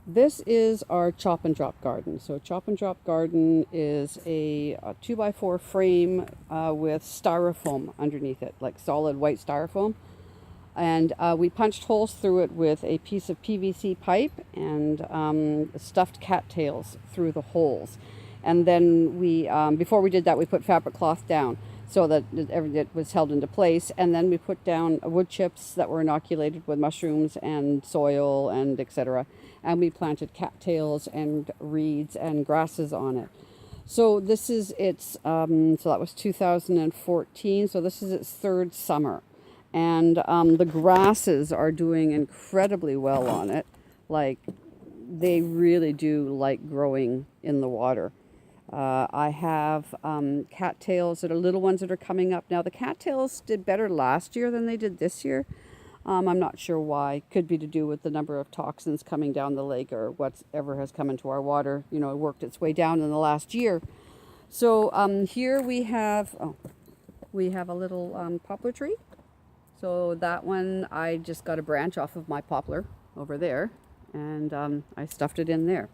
This is our chop and drop garden. So chop and drop garden is a 2x4 frame with styrofoam underneath it, like solid white styrofoam. And we punched holes through it with a piece of PVC pipe and stuffed cattails through the holes. And then before we did that, we put fabric cloth down so that it was held into place. And then we put down wood chips that were inoculated with mushrooms and soil and etc. And we planted cattails and reeds and grasses on it. So this is so that was 2014. So this is its third summer. And the grasses are doing incredibly well on it. Like, they really do like growing in the water. I have cattails that are little ones that are coming up now. The cattails did better last year than they did this year. I'm not sure why. Could be to do with the number of toxins coming down the lake or whatever has come into our water. You know, it worked its way down in the last year. So here we have a little poplar tree. So that one, I just got a branch off of my poplar over there, and I stuffed it in there.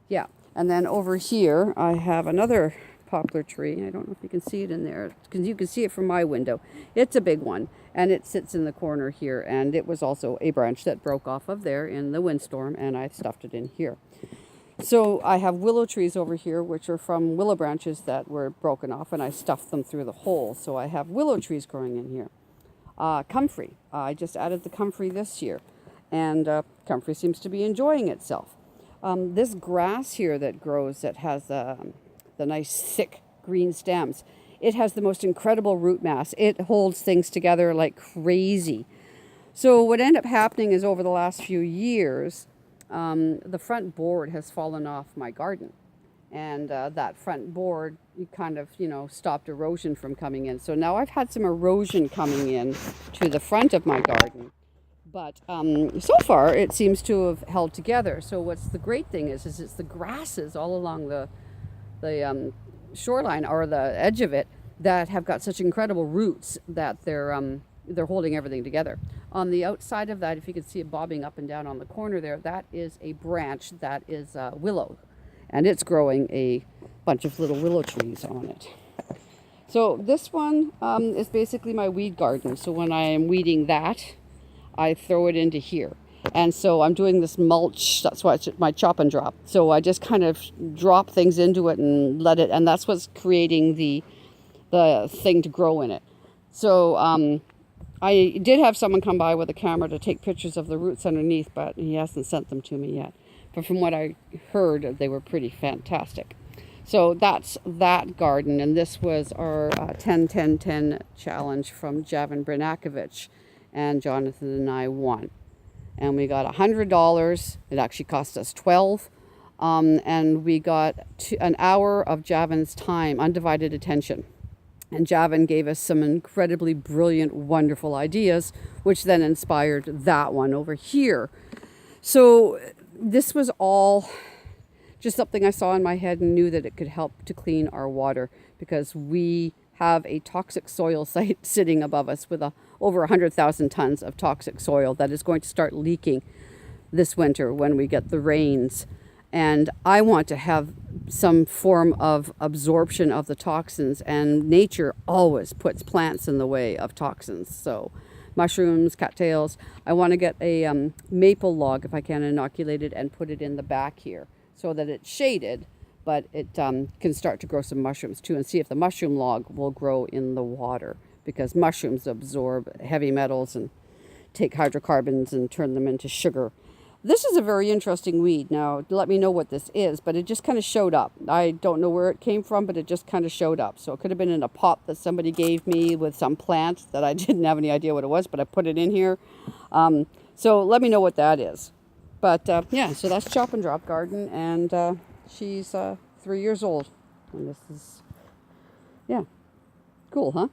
Yeah, and then over here, I have another poplar tree. I don't know if you can see it in there, because you can see it from my window. It's a big one, and it sits in the corner here, and it was also a branch that broke off of there in the windstorm, and I stuffed it in here. So I have willow trees over here, which are from willow branches that were broken off, and I stuffed them through the hole. So I have willow trees growing in here. Comfrey. I just added the comfrey this year, and comfrey seems to be enjoying itself. This grass here that grows that has the nice thick green stems, it has the most incredible root mass. It holds things together like crazy. So what ended up happening is over the last few years, the front board has fallen off my garden. And that front board kind of, stopped erosion from coming in. So now I've had some erosion coming in to the front of my garden. But so far, it seems to have held together. So what's the great thing is it's the grasses all along the shoreline or the edge of it that have got such incredible roots that they're holding everything together. On the outside of that, if you can see it bobbing up and down on the corner there, that is a branch that is willow. And it's growing a bunch of little willow trees on it. So this one is basically my weed garden. So when I am weeding that, I throw it into here. And so I'm doing this mulch. That's why it's my chop and drop. So I just kind of drop things into it and let it, and that's what's creating the thing to grow in it. So I did have someone come by with a camera to take pictures of the roots underneath, but he hasn't sent them to me yet. But from what I heard, they were pretty fantastic. So that's that garden, and this was our 10-10-10 challenge from Javin Brinakovich, and Jonathan and I won. And we got $100. It actually cost us $12. And we got an hour of Javin's time, undivided attention. And Javin gave us some incredibly brilliant, wonderful ideas, which then inspired that one over here. So this was all just something I saw in my head and knew that it could help to clean our water, because we have a toxic soil site sitting above us with over 100,000 tons of toxic soil that is going to start leaking this winter when we get the rains. And I want to have some form of absorption of the toxins, and nature always puts plants in the way of toxins. So mushrooms, cattails. I want to get a maple log, if I can, inoculate it and put it in the back here so that it's shaded, but it can start to grow some mushrooms too, and see if the mushroom log will grow in the water, because mushrooms absorb heavy metals and take hydrocarbons and turn them into sugar. This is a very interesting weed. Now, let me know what this is, but it just kind of showed up. I don't know where it came from, but it just kind of showed up. So it could have been in a pot that somebody gave me with some plant that I didn't have any idea what it was, but I put it in here. So let me know what that is. But yeah, so that's Chop and Drop Garden, and she's 3 years old. And this is, yeah, cool, huh?